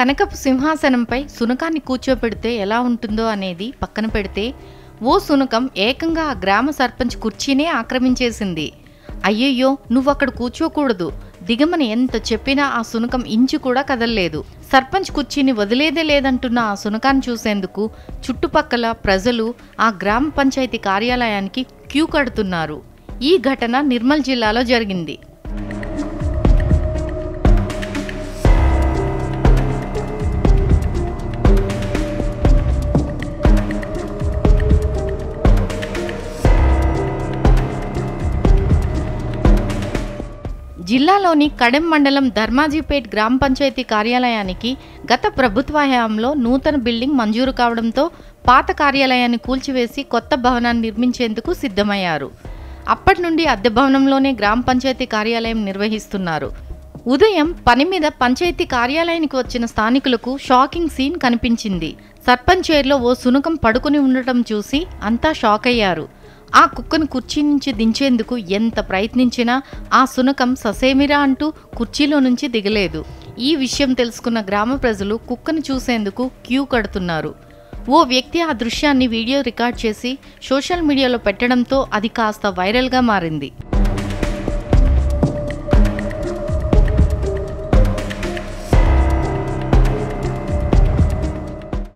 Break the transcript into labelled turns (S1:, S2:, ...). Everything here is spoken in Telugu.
S1: కనకపు సింహాసనంపై సునకాన్ని కూర్చోపెడితే ఎలా ఉంటుందో అనేది పక్కన పెడితే ఓ సునకం ఏకంగా ఆ గ్రామ సర్పంచ్ కుర్చీనే ఆక్రమించేసింది. అయ్యయ్యో, నువ్వక్కడ కూర్చోకూడదు, దిగమని ఎంత చెప్పినా ఆ సునకం ఇంచు కూడా కదల్లేదు. సర్పంచ్ కుర్చీని వదిలేదే లేదంటున్న ఆ సునకాన్ని చూసేందుకు చుట్టుపక్కల ప్రజలు ఆ గ్రామ పంచాయతీ కార్యాలయానికి క్యూ కడుతున్నారు. ఈ ఘటన నిర్మల్ జిల్లాలో జరిగింది. జిల్లాలోని కడెం మండలం ధర్మాజీపేట్ గ్రామ పంచాయతీ కార్యాలయానికి గత ప్రభుత్వ హయాంలో నూతన బిల్డింగ్ మంజూరు కావడంతో పాత కార్యాలయాన్ని కూల్చివేసి కొత్త భవనాన్ని నిర్మించేందుకు సిద్ధమయ్యారు. అప్పటి నుండి అద్దె భవనంలోనే గ్రామ పంచాయతీ కార్యాలయం నిర్వహిస్తున్నారు. ఉదయం పని మీద పంచాయతీ కార్యాలయానికి వచ్చిన స్థానికులకు షాకింగ్ సీన్ కనిపించింది. సర్పంచ్ చైర్లో ఓ సునకం పడుకుని ఉండటం చూసి అంతా షాక్ అయ్యారు. ఆ కుక్కను కుర్చీ నుంచి దించేందుకు ఎంత ప్రయత్నించినా ఆ సునకం ససేమిరా అంటూ కుర్చీలో నుంచి దిగలేదు. ఈ విషయం తెలుసుకున్న గ్రామ ప్రజలు కుక్కను చూసేందుకు క్యూ కడుతున్నారు. ఓ వ్యక్తి ఆ దృశ్యాన్ని వీడియో రికార్డ్ చేసి సోషల్ మీడియాలో పెట్టడంతో అది కాస్త వైరల్గా మారింది.